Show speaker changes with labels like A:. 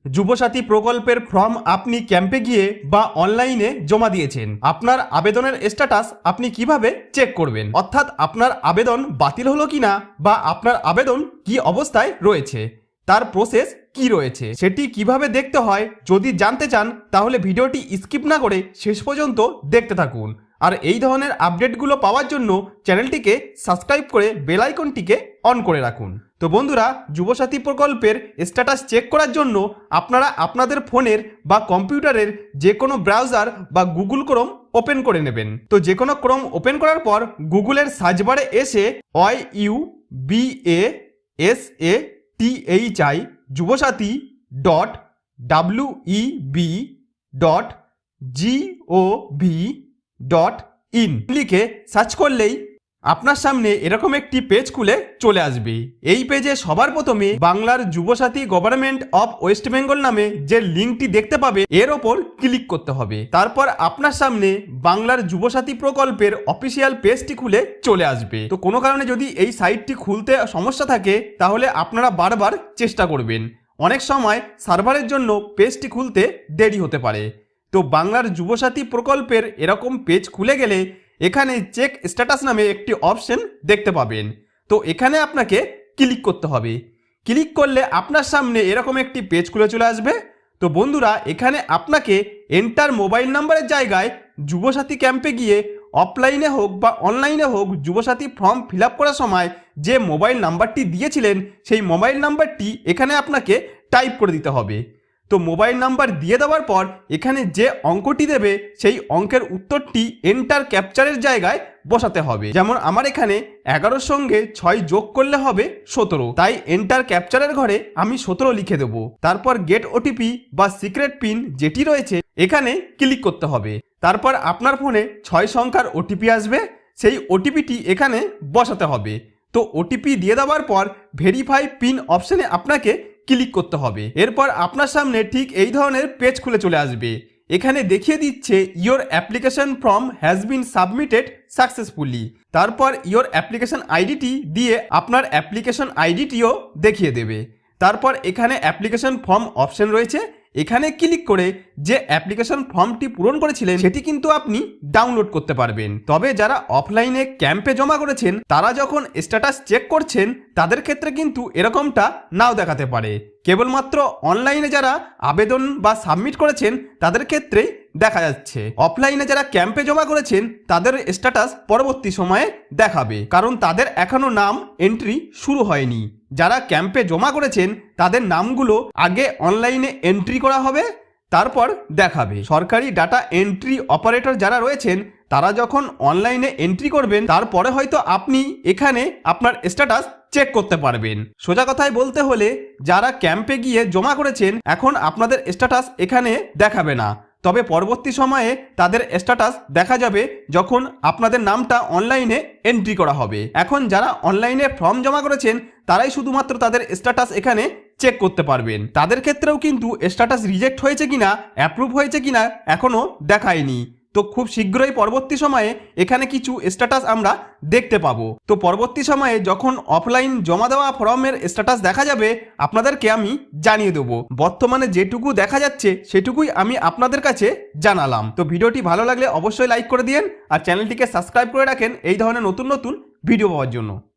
A: যুবসাথী প্রকল্পের ফর্ম আপনি ক্যাম্পে গিয়ে বা অনলাইনে জমা দিয়েছেন। আপনার আবেদনের স্ট্যাটাস আপনি কিভাবে চেক করবেন, অর্থাৎ আপনার আবেদন বাতিল হলো কিনা বা আপনার আবেদন কি অবস্থায় রয়েছে, তার প্রসেস কি রয়েছে সেটি কিভাবে দেখতে হয় যদি জানতে চান তাহলে ভিডিওটি স্কিপ না করে শেষ পর্যন্ত দেখতে থাকুন। আর এই ধরনের আপডেটগুলো পাওয়ার জন্য চ্যানেলটিকে সাবস্ক্রাইব করে বেল আইকনটিকে অন করে রাখুন। তো বন্ধুরা, যুবসাথী প্রকল্পের স্ট্যাটাস চেক করার জন্য আপনারা আপনাদের ফোনের বা কম্পিউটারের যে কোনো ব্রাউজার বা গুগল ক্রোম ওপেন করে নেবেন। তো যে কোনো ক্রোম ওপেন করার পর গুগলের সার্চ বারে এসে YUBASATHI যুবসাথী .web.gov.in লিখে সার্চ করলেই আপনার সামনে এরকম একটি পেজ খুলে চলে আসবে। এই পেজে সবার প্রথমে বাংলার Yuvasathi government of West Bengal নামে যে লিঙ্কটি দেখতে পাবে এর ওপর ক্লিক করতে হবে। তারপর আপনার সামনে বাংলার যুবসাথী প্রকল্পের অফিসিয়াল পেজটি খুলে চলে আসবে। তো কোনো কারণে যদি এই সাইটটি খুলতে সমস্যা থাকে তাহলে আপনারা বারবার চেষ্টা করবেন, অনেক সময় সার্ভারের জন্য পেজটি খুলতে দেরি হতে পারে। তো বাংলার যুবসাথী প্রকল্পের এরকম পেজ খুলে গেলে এখানে চেক স্ট্যাটাস নামে একটি অপশন দেখতে পাবেন। তো এখানে আপনাকে ক্লিক করতে হবে। ক্লিক করলে আপনার সামনে এরকম একটি পেজ খুলে চলে আসবে। তো বন্ধুরা, এখানে আপনাকে এন্টার মোবাইল নাম্বারের জায়গায় যুবসাথী ক্যাম্পে গিয়ে অফলাইনে হোক বা অনলাইনে হোক যুবসাথী ফর্ম ফিল আপ করার সময় যে মোবাইল নাম্বারটি দিয়েছিলেন সেই মোবাইল নাম্বারটি এখানে আপনাকে টাইপ করে দিতে হবে। তো মোবাইল নাম্বার দিয়ে দেওয়ার পর এখানে যে অঙ্কটি দেবে সেই অঙ্কের উত্তরটি এন্টার ক্যাপচারের জায়গায় বসাতে হবে। যেমন আমার এখানে 11 সঙ্গে 6 যোগ করলে হবে 17, তাই এন্টার ক্যাপচারের ঘরে আমি 17 লিখে দেবো। তারপর গেট ওটিপি বা সিক্রেট পিন যেটি রয়েছে এখানে ক্লিক করতে হবে। তারপর আপনার ফোনে 6 সংখ্যার ওটিপি আসবে, সেই ওটিপিটি এখানে বসাতে হবে। তো ওটিপি দিয়ে দেওয়ার পর ভেরিফাই পিন অপশানে আপনাকে ক্লিক করতে হবে। এরপর আপনার সামনে ঠিক এই ধরনের পেজ খুলে চলে আসবে। এখানে দেখিয়ে দিচ্ছে your application form has been submitted successfully. তারপর ইয়োর অ্যাপ্লিকেশন আইডিটি দিয়ে আপনার অ্যাপ্লিকেশন আইডিটিও দেখিয়ে দেবে। তারপর এখানে অ্যাপ্লিকেশন ফর্ম অপশন রয়েছে, এখানে ক্লিক করে যে অ্যাপ্লিকেশন ফর্মটি পূরণ করেছিলেন সেটি কিন্তু আপনি ডাউনলোড করতে পারবেন। তবে যারা অফলাইনে ক্যাম্পে জমা করেছেন তারা যখন স্ট্যাটাস চেক করছেন তাদের ক্ষেত্রে কিন্তু এরকমটা নাও দেখাতে পারে। কেবলমাত্র অনলাইনে যারা আবেদন বা সাবমিট করেছেন তাদের ক্ষেত্রেই দেখা যাচ্ছে। অফলাইনে যারা ক্যাম্পে জমা করেছেন তাদের স্ট্যাটাস পরবর্তী সময়ে দেখাবে, কারণ তাদের এখনো নাম এন্ট্রি শুরু হয়নি। যারা ক্যাম্পে জমা করেছেন তাদের নামগুলো আগে অনলাইনে এন্ট্রি করা হবে, তারপর দেখাবে। সরকারি ডাটা এন্ট্রি অপারেটর যারা রয়েছেন তারা যখন অনলাইনে এন্ট্রি করবেন তারপরে হয়তো আপনি এখানে আপনার স্ট্যাটাস চেক করতে পারবেন। সোজা কথায় বলতে হলে যারা ক্যাম্পে গিয়ে জমা করেছেন এখন আপনাদের স্ট্যাটাস এখানে দেখাবে না, তবে পরবর্তী সময়ে তাদের স্ট্যাটাস দেখা যাবে যখন আপনাদের নামটা অনলাইনে এন্ট্রি করা হবে। এখন যারা অনলাইনে ফর্ম জমা করেছেন তারাই শুধুমাত্র তাদের স্ট্যাটাস এখানে চেক করতে পারবেন। তাদের ক্ষেত্রেও কিন্তু স্ট্যাটাস রিজেক্ট হয়েছে কিনা অ্যাপ্রুভ হয়েছে কিনা এখনো দেখায়নি। তো খুব শীঘ্রই পরবর্তী সময়ে এখানে কিছু স্ট্যাটাস আমরা দেখতে পাবো। তো পরবর্তী সময়ে যখন অফলাইন জমা দেওয়া ফর্মের স্ট্যাটাস দেখা যাবে আপনাদেরকে আমি জানিয়ে দেবো। বর্তমানে যেটুকু দেখা যাচ্ছে সেটুকুই আমি আপনাদের কাছে জানালাম। তো ভিডিওটি ভালো লাগলে অবশ্যই লাইক করে দিন আর চ্যানেলটিকে সাবস্ক্রাইব করে রাখেন এই ধরনের নতুন নতুন ভিডিও পাওয়ার জন্য।